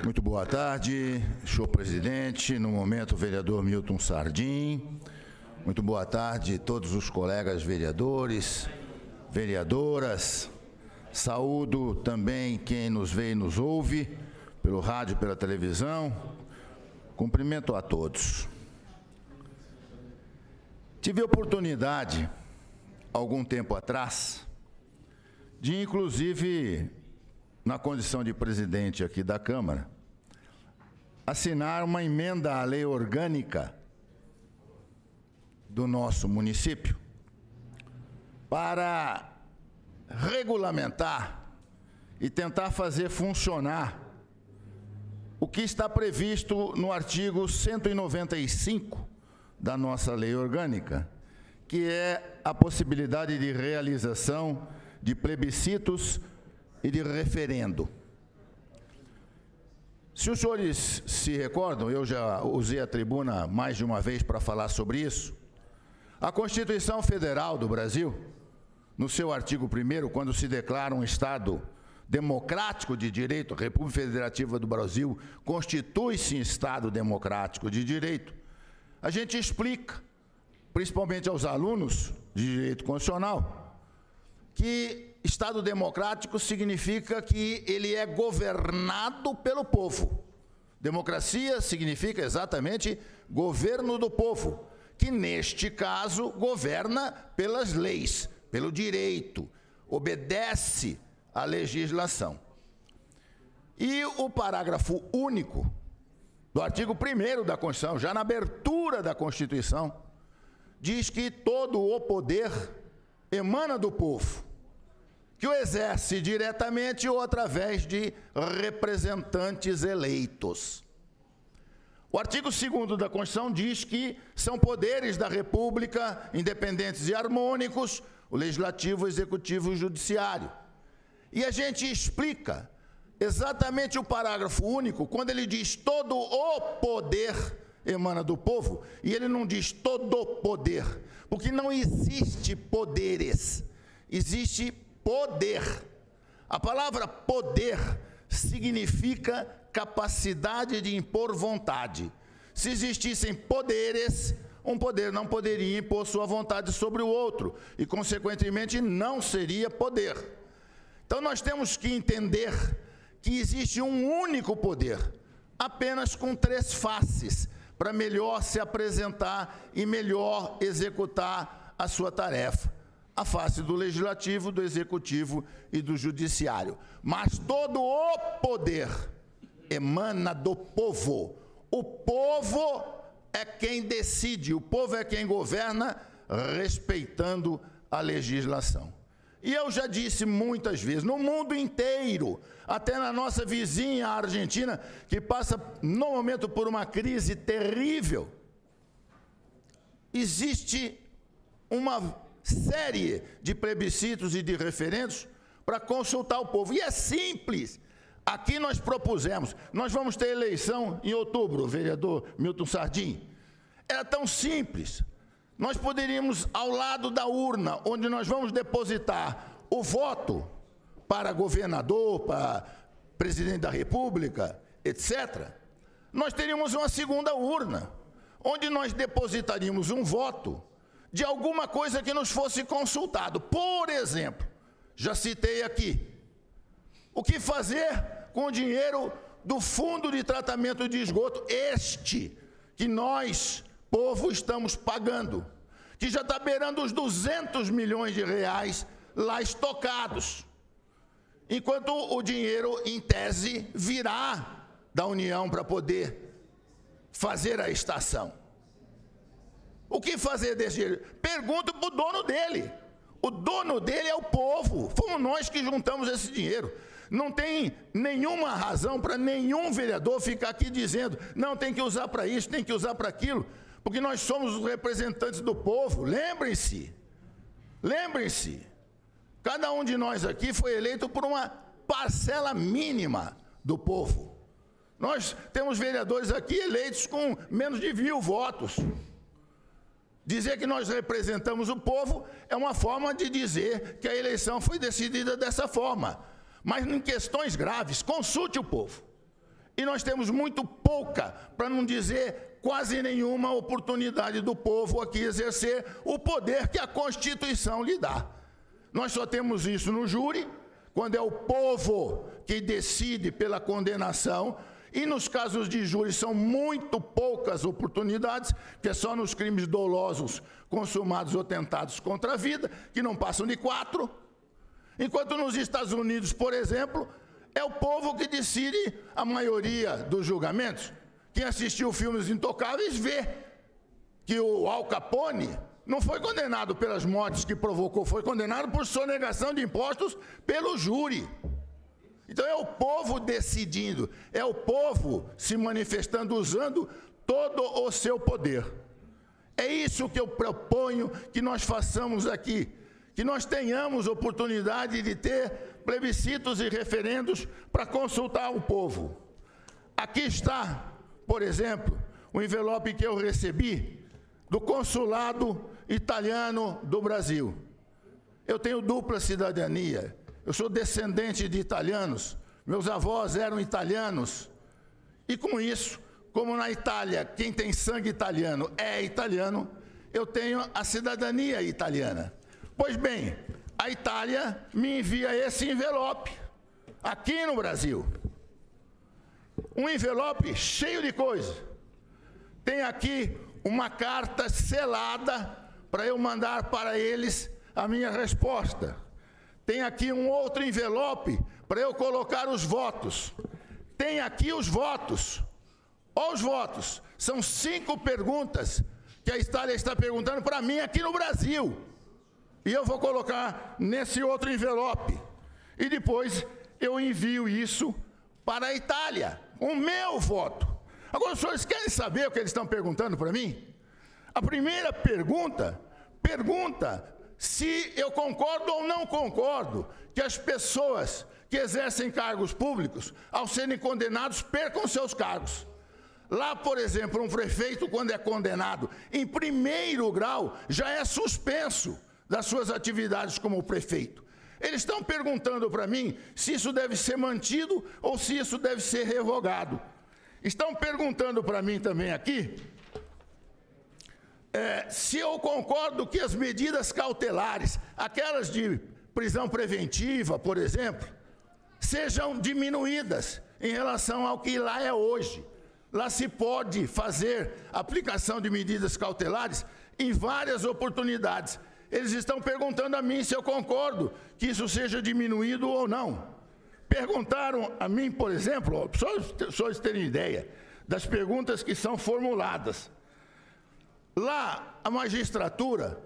Muito boa tarde, senhor presidente, no momento o vereador Milton Sardim. Muito boa tarde a todos os colegas vereadores, vereadoras. Saúdo também quem nos vê e nos ouve, pelo rádio e pela televisão. Cumprimento a todos. Tive a oportunidade, algum tempo atrás, de inclusive, na condição de presidente aqui da Câmara, assinar uma emenda à lei orgânica do nosso município para regulamentar e tentar fazer funcionar o que está previsto no artigo 195 da nossa lei orgânica, que é a possibilidade de realização de plebiscitos e de referendo. Se os senhores se recordam, eu já usei a tribuna mais de uma vez para falar sobre isso, a Constituição Federal do Brasil, no seu artigo 1º, quando se declara um Estado democrático de direito, a República Federativa do Brasil constitui-se em Estado democrático de direito, a gente explica, principalmente aos alunos de direito constitucional, que Estado democrático significa que ele é governado pelo povo. Democracia significa exatamente governo do povo, que neste caso governa pelas leis, pelo direito, obedece à legislação. E o parágrafo único do artigo 1º da Constituição, já na abertura da Constituição, diz que todo o poder emana do povo, que o exerce diretamente ou através de representantes eleitos. O artigo 2º da Constituição diz que são poderes da República independentes e harmônicos, o Legislativo, o Executivo e o Judiciário. E a gente explica exatamente o parágrafo único, quando ele diz todo o poder emana do povo, e ele não diz todo o poder, porque não existe poderes, existe poder. A palavra poder significa capacidade de impor vontade. Se existissem poderes, um poder não poderia impor sua vontade sobre o outro e, consequentemente, não seria poder. Então, nós temos que entender que existe um único poder, apenas com 3 faces, para melhor se apresentar e melhor executar a sua tarefa. A face do Legislativo, do Executivo e do Judiciário. Mas todo o poder emana do povo. O povo é quem decide, o povo é quem governa, respeitando a legislação. E eu já disse muitas vezes, no mundo inteiro, até na nossa vizinha a Argentina, que passa no momento por uma crise terrível, existe uma série de plebiscitos e de referendos para consultar o povo. E é simples. Aqui nós propusemos, nós vamos ter eleição em outubro, vereador Milton Sardim. Era tão simples. Nós poderíamos, ao lado da urna, onde nós vamos depositar o voto para governador, para presidente da República, etc., nós teríamos uma segunda urna, onde nós depositaríamos um voto de alguma coisa que nos fosse consultado. Por exemplo, já citei aqui, o que fazer com o dinheiro do Fundo de Tratamento de Esgoto, que nós, povo, estamos pagando, que já está beirando os 200 milhões de reais lá estocados, enquanto o dinheiro, em tese, virá da União para poder fazer a estação. O que fazer desse dinheiro? Pergunto para o dono dele. O dono dele é o povo. Fomos nós que juntamos esse dinheiro. Não tem nenhuma razão para nenhum vereador ficar aqui dizendo não, tem que usar para isso, tem que usar para aquilo, porque nós somos os representantes do povo. Lembrem-se, cada um de nós aqui foi eleito por uma parcela mínima do povo. Nós temos vereadores aqui eleitos com menos de 1.000 votos. Dizer que nós representamos o povo é uma forma de dizer que a eleição foi decidida dessa forma. Mas em questões graves, consulte o povo. E nós temos muito pouca, para não dizer quase nenhuma, oportunidade do povo aqui exercer o poder que a Constituição lhe dá. Nós só temos isso no júri, quando é o povo que decide pela condenação, e nos casos de júri são muito poucas oportunidades, que é só nos crimes dolosos consumados ou tentados contra a vida, que não passam de 4. Enquanto nos Estados Unidos, por exemplo, é o povo que decide a maioria dos julgamentos. Quem assistiu filmes Intocáveis vê que o Al Capone não foi condenado pelas mortes que provocou, foi condenado por sonegação de impostos pelo júri. Então é o povo decidindo, é o povo se manifestando, usando todo o seu poder. É isso que eu proponho que nós façamos aqui, que nós tenhamos oportunidade de ter plebiscitos e referendos para consultar o povo. Aqui está, por exemplo, o envelope que eu recebi do consulado italiano do Brasil. Eu tenho dupla cidadania, eu sou descendente de italianos, meus avós eram italianos, e com isso, como na Itália, quem tem sangue italiano é italiano, eu tenho a cidadania italiana. Pois bem, a Itália me envia esse envelope, aqui no Brasil. Um envelope cheio de coisa. Tem aqui uma carta selada para eu mandar para eles a minha resposta. Tem aqui um outro envelope para eu colocar os votos. Tem aqui os votos. Olha os votos. São 5 perguntas que a Itália está perguntando para mim aqui no Brasil. E eu vou colocar nesse outro envelope. E depois eu envio isso para a Itália, o meu voto. Agora, os senhores querem saber o que eles estão perguntando para mim? A primeira pergunta se eu concordo ou não concordo que as pessoas que exercem cargos públicos, ao serem condenados, percam seus cargos. Lá, por exemplo, um prefeito, quando é condenado em primeiro grau, já é suspenso das suas atividades como prefeito. Eles estão perguntando para mim se isso deve ser mantido ou se isso deve ser revogado. Estão perguntando para mim também aqui se eu concordo que as medidas cautelares, aquelas de prisão preventiva, por exemplo, sejam diminuídas em relação ao que lá é hoje. Lá se pode fazer aplicação de medidas cautelares em várias oportunidades. Eles estão perguntando a mim se eu concordo que isso seja diminuído ou não. Perguntaram a mim, por exemplo, só vocês terem ideia das perguntas que são formuladas. Lá, a magistratura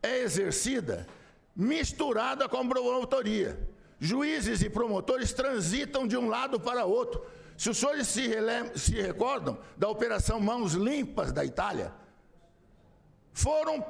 é exercida misturada com promotoria. Juízes e promotores transitam de um lado para outro. Se os senhores se recordam da Operação Mãos Limpas da Itália, foram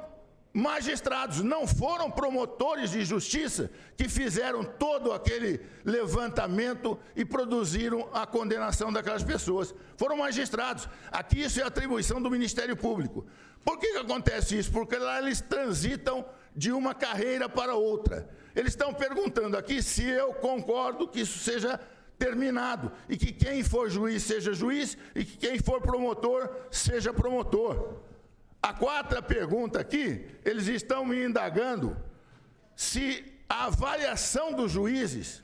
magistrados, não foram promotores de justiça que fizeram todo aquele levantamento e produziram a condenação daquelas pessoas. Foram magistrados. Aqui isso é atribuição do Ministério Público. Por que acontece isso? Porque lá eles transitam de uma carreira para outra. Eles estão perguntando aqui se eu concordo que isso seja terminado e que quem for juiz seja juiz e que quem for promotor seja promotor. A quarta pergunta aqui, eles estão me indagando se a avaliação dos juízes,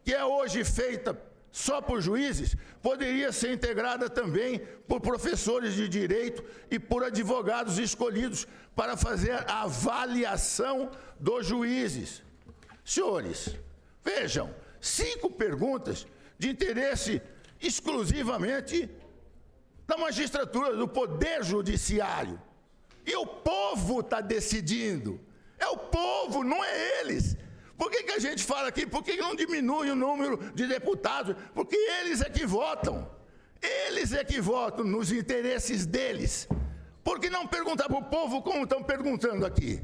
que é hoje feita só por juízes, poderia ser integrada também por professores de direito e por advogados escolhidos para fazer a avaliação dos juízes. Senhores, vejam, 5 perguntas de interesse exclusivamente da magistratura, do Poder Judiciário. E o povo está decidindo. É o povo, não é eles. Por que a gente fala aqui? Por que não diminui o número de deputados? Porque eles é que votam. Eles é que votam nos interesses deles. Por que não perguntar para o povo como estão perguntando aqui?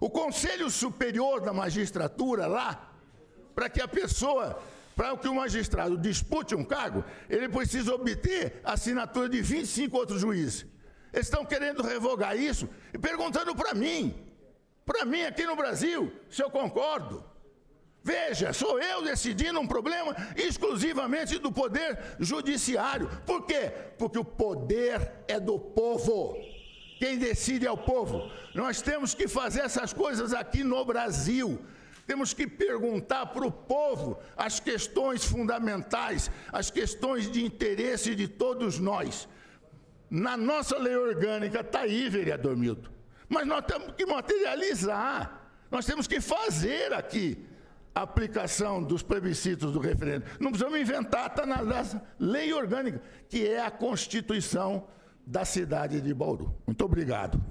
O Conselho Superior da Magistratura lá, para que a pessoa, para que o magistrado dispute um cargo, ele precisa obter a assinatura de 25 outros juízes. Eles estão querendo revogar isso e perguntando para mim aqui no Brasil, se eu concordo. Veja, sou eu decidindo um problema exclusivamente do poder judiciário. Por quê? Porque o poder é do povo. Quem decide é o povo. Nós temos que fazer essas coisas aqui no Brasil. Temos que perguntar para o povo as questões fundamentais, as questões de interesse de todos nós. Na nossa lei orgânica está aí, vereador Milton. Mas nós temos que materializar. Nós temos que fazer aqui a aplicação dos plebiscitos do referendo. Não precisamos inventar, está na lei orgânica, que é a Constituição da cidade de Bauru. Muito obrigado.